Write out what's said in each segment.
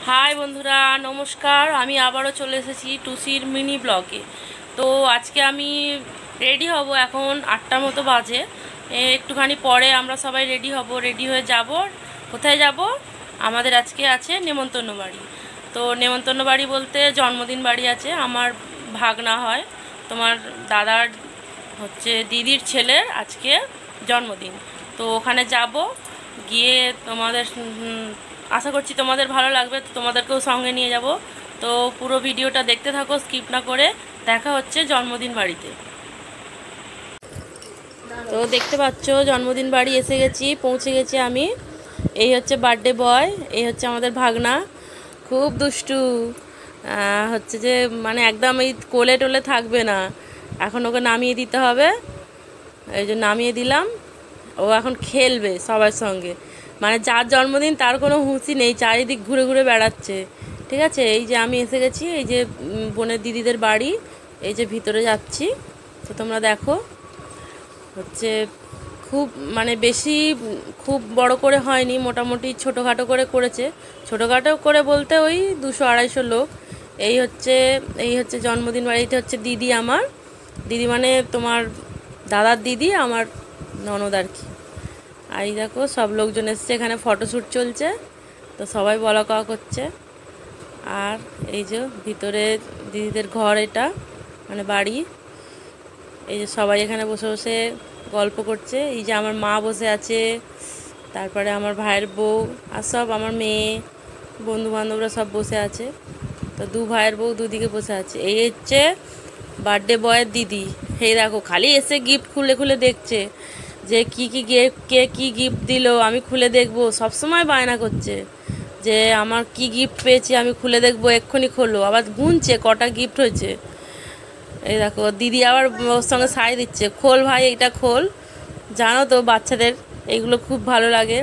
High বন্ধুরা, নমস্কার। আমি আবারও চলে এসেছি টুসির মিনি ব্লগে। তো আজকে আমি রেডি হব, এখন 8টার মতো বাজে। একটুখানি পরে আমরা সবাই রেডি হব, রেডি হয়ে যাব। কোথায় যাব? আমাদের আজকে আছে নেমন্তন্ন বাড়ি। তো নেমন্তন্ন বাড়ি বলতে জন্মদিন বাড়ি আছে, আমার ভাগনা হয়, তোমার দাদার হচ্ছে দিদির ছেলের আজকে জন্মদিন। তো ওখানে যাব, গিয়ে তোমাদের আশা করছি তোমাদের ভালো লাগবে, তো তোমাদেরকেও সঙ্গে নিয়ে যাব। তো পুরো ভিডিওটা দেখতে থাকো, স্কিপ না করে। দেখা হচ্ছে জন্মদিন বাড়িতে। তো দেখতে পাচ্ছ জন্মদিন বাড়ি এসে গেছি, পৌঁছে গেছি আমি। এই হচ্ছে বার্থডে বয়, এই হচ্ছে আমাদের ভাগনা। খুব দুষ্টু, হচ্ছে যে মানে একদম এই কোলে টোলে থাকবে না, এখন ওকে নামিয়ে দিতে হবে। এই যে নামিয়ে দিলাম, ও এখন খেলবে সবার সঙ্গে। মানে যার জন্মদিন তার কোনো হুঁশি নেই, চারিদিক ঘুরে ঘুরে বেড়াচ্ছে। ঠিক আছে, এই যে আমি এসে গেছি, এই যে বোনের দিদিদের বাড়ি, এই যে ভিতরে যাচ্ছি। তো তোমরা দেখো, হচ্ছে খুব মানে বেশি খুব বড় করে হয়নি, মোটামুটি ছোটোখাটো করে করেছে। ছোটোখাটো করে বলতে ওই 200-250 লোক। এই হচ্ছে জন্মদিন বাড়িতে হচ্ছে দিদি, আমার দিদি মানে তোমার দাদার দিদি, আমার ননদ আর কি। আর এই দেখো সব লোকজন এসছে, এখানে ফটোশ্যুট চলছে, তো সবাই বলা কওয়া করছে। আর এই যে ভিতরে দিদিদের ঘর, এটা মানে বাড়ি। এই যে সবাই এখানে বসে বসে গল্প করছে। এই যে আমার মা বসে আছে, তারপরে আমার ভাইয়ের বউ আর সব আমার মেয়ে বন্ধু বান্ধবরা সব বসে আছে। তো দু ভাইয়ের বউ দুদিকে বসে আছে। এই হচ্ছে বার্থডে বয়ের দিদি। এই দেখো খালি এসে গিফট খুলে খুলে দেখছে যে কে কী গিফট দিল, আমি খুলে দেখবো। সবসময় বায়না করছে যে আমার কি গিফট পেয়েছি আমি খুলে দেখবো, এক্ষুনি খোলো। আবার গুনছে কটা গিফট হয়েছে। এই দেখো দিদি আবার ওর সঙ্গে সাই দিচ্ছে, খোল ভাই এইটা খোল। জানো তো বাচ্চাদের এইগুলো খুব ভালো লাগে,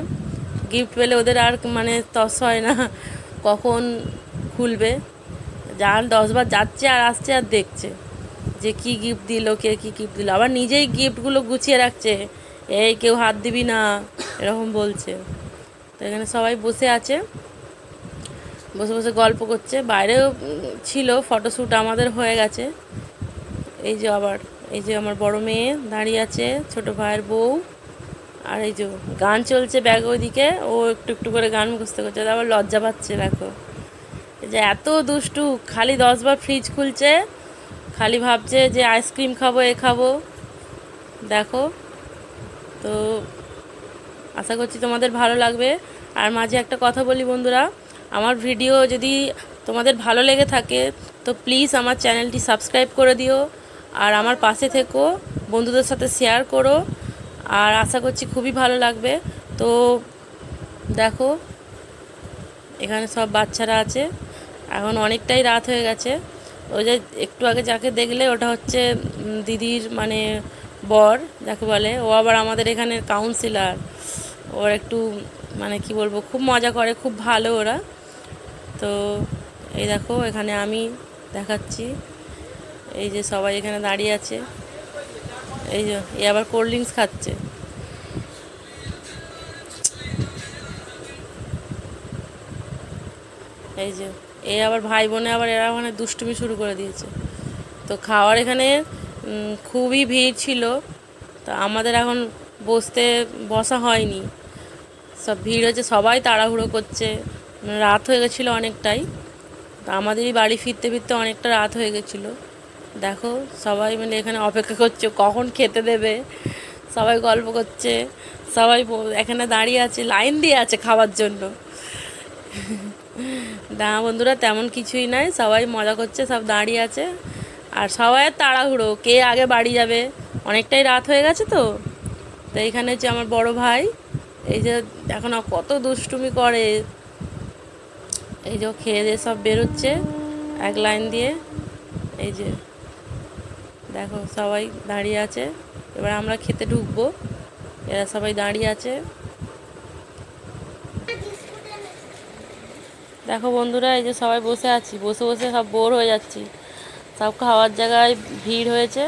গিফট পেলে ওদের আর মানে তস হয় না কখন খুলবে। যার 10বার যাচ্ছে আর আসছে আর দেখছে যে কি গিফট দিল, কে কী গিফট দিল। আবার নিজেই গিফটগুলো গুছিয়ে রাখছে, এই কেউ হাত দিবি না এরকম বলছে। তো এখানে সবাই বসে আছে, বসে বসে গল্প করছে। বাইরেও ছিল ফটোশ্যুট, আমাদের হয়ে গেছে। এই যে আবার এই যে আমার বড় মেয়ে দাঁড়িয়ে আছে, ছোট ভাইয়ের বউ। আর এই যে গান চলছে ব্যাগ ওইদিকে, ও একটু একটু করে গান মুখস্থ করছে, আবার লজ্জা পাচ্ছে। দেখো এই যে এত দুষ্টু, খালি 10বার ফ্রিজ খুলছে, খালি ভাবছে যে আইসক্রিম খাবো, এ খাবো। দেখো, তো আশা করছি তোমাদের ভালো লাগবে। আর মাঝে একটা কথা বলি বন্ধুরা, আমার ভিডিও যদি তোমাদের ভালো লেগে থাকে তো প্লিজ আমার চ্যানেলটি সাবস্ক্রাইব করে দিও, আর আমার পাশে থেকো, বন্ধুদের সাথে শেয়ার করো। আর আশা করছি খুবই ভালো লাগবে। তো দেখো এখানে সব বাচ্চারা আছে, এখন অনেকটাই রাত হয়ে গেছে। ওই যে একটু আগে যাকে দেখলে ওটা হচ্ছে দিদির মানে বর যাকে বলে, ও আবার আমাদের এখানের কাউন্সিলর। ওর একটু মানে কি বলবো, খুব মজা করে, খুব ভালো ওরা। তো এই দেখো এখানে আমি দেখাচ্ছি, এই যে সবাই এখানে দাঁড়িয়ে আছে। এই যে এ আবার কোল্ড ড্রিঙ্কস খাচ্ছে। এই যে এ আবার ভাই বোনে আবার এরা মানে দুষ্টুমি শুরু করে দিয়েছে। তো খাওয়ার এখানে খুবই ভিড় ছিল, তো আমাদের এখন বসা হয়নি, সব ভিড় হচ্ছে, সবাই তাড়াহুড়ো করছে, রাত হয়ে গেছিলো অনেকটাই। তো আমাদেরই বাড়ি ফিরতে ফিরতে অনেকটা রাত হয়ে গেছিলো। দেখো সবাই মিলে এখানে অপেক্ষা করছে কখন খেতে দেবে, সবাই গল্প করছে, সবাই এখানে দাঁড়িয়ে আছে, লাইন দিয়ে আছে খাওয়ার জন্য। না বন্ধুরা তেমন কিছুই নাই, সবাই মজা করছে, সব দাঁড়িয়ে আছে। আর সবাই তাড়াহুড়ো, কে আগে বাড়ি যাবে, অনেকটাই রাত হয়ে গেছে। তো তো এইখানে হচ্ছে আমার বড় ভাই, এই যে এখন কত দুষ্টুমি করে। এই যে খেয়ে দিয়ে সব বেরোচ্ছে এক লাইন দিয়ে। এই যে দেখো সবাই দাঁড়িয়ে আছে, এবার আমরা খেতে ঢুকবো, এরা সবাই দাঁড়িয়ে আছে। দেখো বন্ধুরা এই যে সবাই বসে আছি, বসে বসে সব বোর হয়ে যাচ্ছি, সব খাওয়ার জায়গায় ভিড় হয়েছে,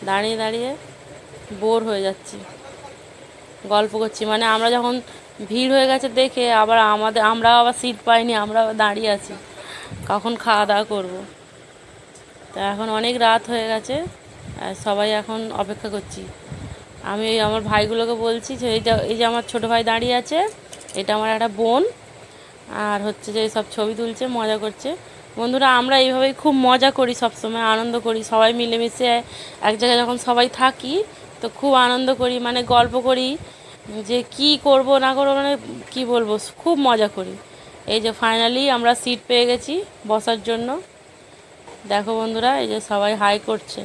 দাঁড়িয়ে দাঁড়িয়ে বোর হয়ে যাচ্ছি, গল্প করছি। মানে আমরা যখন ভিড় হয়ে গেছে দেখে আবার আমরাও আবার সিট পাইনি, আমরাও দাঁড়িয়ে আছি কখন খাওয়া দাওয়া করবো। তা এখন অনেক রাত হয়ে গেছে, আর সবাই এখন অপেক্ষা করছি। আমি আমার ভাইগুলোকে বলছি যে এই যে আমার ছোটো ভাই দাঁড়িয়ে আছে, এটা আমার একটা বোন, আর হচ্ছে যে সব ছবি তুলছে, মজা করছে। বন্ধুরা, আমরা এইভাবেই খুব মজা করি, সবসময় আনন্দ করি, সবাই মিলেমিশে এক জায়গায় যখন সবাই থাকি তো খুব আনন্দ করি, মানে গল্প করি যে কি করব না করবো, মানে কি বলবো, খুব মজা করি। এই যে ফাইনালি আমরা সিট পেয়ে গেছি বসার জন্য। দেখো বন্ধুরা, এই যে সবাই হাই করছে।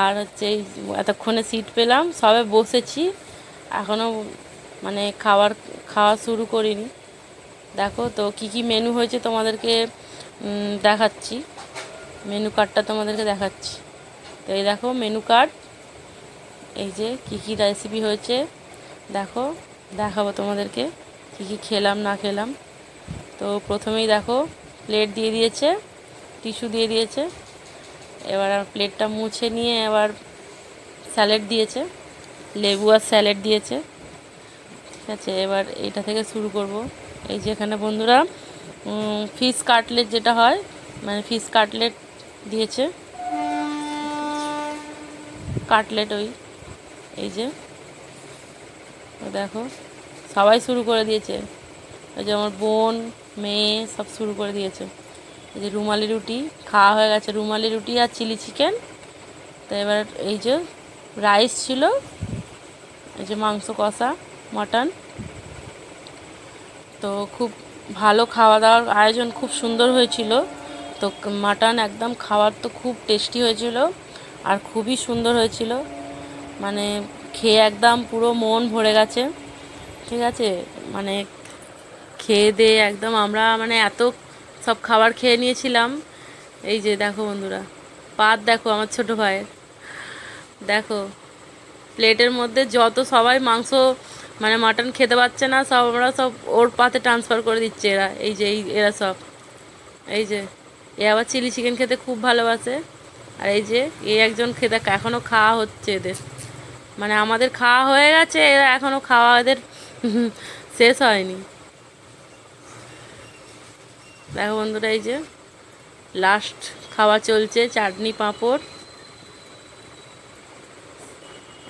আর হচ্ছে এই এতক্ষণে সিট পেলাম, সবে বসেছি, এখনও মানে খাওয়া শুরু করিনি। দেখো তো কি কি মেনু হয়েছে তোমাদেরকে দেখাচ্ছি, মেনু কার্ডটা তোমাদেরকে দেখাচ্ছি। তো এই দেখো মেনু কার্ড, এই যে কি কি রেসিপি হয়েছে দেখো, দেখাবো তোমাদেরকে কি কি খেলাম না খেলাম। তো প্রথমেই দেখো প্লেট দিয়ে দিয়েছে, টিস্যু দিয়ে দিয়েছে, এবার প্লেটটা মুছে নিয়ে এবার স্যালাড দিয়েছে, লেবু আর স্যালাড দিয়েছে। ঠিক আছে, এবার এটা থেকে শুরু করব। এই যে এখানে বন্ধুরা ফিশ কাটলেট যেটা হয়, মানে ফিশ কাটলেট দিয়েছে, কাটলেট ওই, এই যে দেখো সবাই শুরু করে দিয়েছে। এই যে আমার বোন মেয়ে সব শুরু করে দিয়েছে। এই যে রুমালি রুটি খাওয়া হয়ে গেছে, রুমালি রুটি আর চিলি চিকেন। তো এবার এই যে রাইস ছিল, এই যে মাংস কষা, মাটন। তো খুব ভালো খাওয়া দাওয়ার আয়োজন, খুব সুন্দর হয়েছিল। তো মাটন একদম খাওয়ার তো খুব টেস্টি হয়েছিল আর খুবই সুন্দর হয়েছিল, মানে খেয়ে একদম পুরো মন ভরে গেছে। ঠিক আছে, মানে খেয়ে দিয়ে একদম আমরা মানে এত সব খাবার খেয়ে নিয়েছিলাম। এই যে দেখো বন্ধুরা, পাত দেখো আমার ছোটো ভাইয়ের, দেখো প্লেটের মধ্যে যত সবাই মাংস মানে মাটন খেতে পারছে না, সব আমরা সব ওর পাতে ট্রান্সফার করে দিচ্ছে এরা। এই যে এরা সব, এই যে এ আবার চিলি চিকেন খেতে খুব ভালোবাসে। আর এই যে একজন খেতে এখনও খাওয়া হচ্ছে এদের, মানে আমাদের খাওয়া হয়ে গেছে, এরা এখনও খাওয়া এদের শেষ হয়নি। দেখো বন্ধুরা, এই যে লাস্ট খাওয়া চলছে, চাটনি পাঁপড়।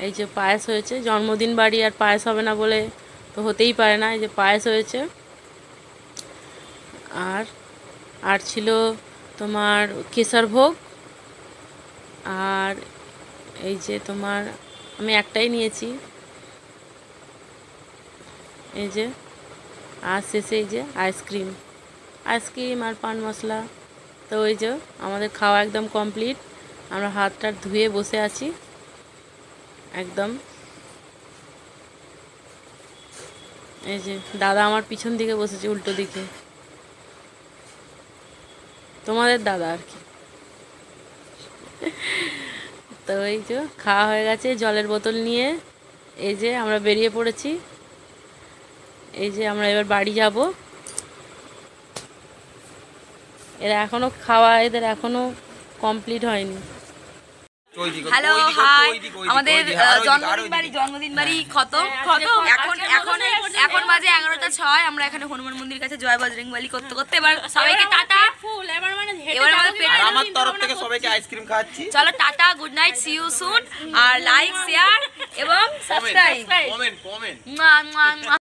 এই যে পায়েস হয়েছে, জন্মদিন বাড়ি আর পায়েস হবে না বলে তো হতেই পারে না। এই যে পায়েস হয়েছে, আর ছিল তোমার কেশর ভোগ, আর এই যে তোমার আমি একটাই নিয়েছি, এই যে, আর শেষে এই যে আইসক্রিম আর পান মশলা। তো ওই যে আমাদের খাওয়া একদম কমপ্লিট, আমরা হাতটা ধুয়ে বসে আছি একদম। এই যে দাদা আমার পিছন দিকে বসেছে, উল্টো দিকে, তোমাদের দাদা আর কি। তো এই যে খাওয়া হয়ে গেছে, জলের বোতল নিয়ে এই যে আমরা বেরিয়ে পড়েছি। এই যে আমরা এবার বাড়ি যাব। এরা এখনো খাওয়া, এদের এখনো কমপ্লিট হয়নি। হ্যালো হাই, আমাদের জন্মদিন বাড়ি খতম। এখন বাজে 11:06। আমরা এখানে হনুমান মন্দির কাছে জয় বজরংবলী করতে করতে এবার সবাইকে টাটা। এবার আমার তরফ থেকে সবাইকে আইসক্রিম খাওয়াচ্ছি। চলো tata, good night, see you soon. আর লাইক, শেয়ার এবং সাবস্ক্রাইব, কমেন্ট।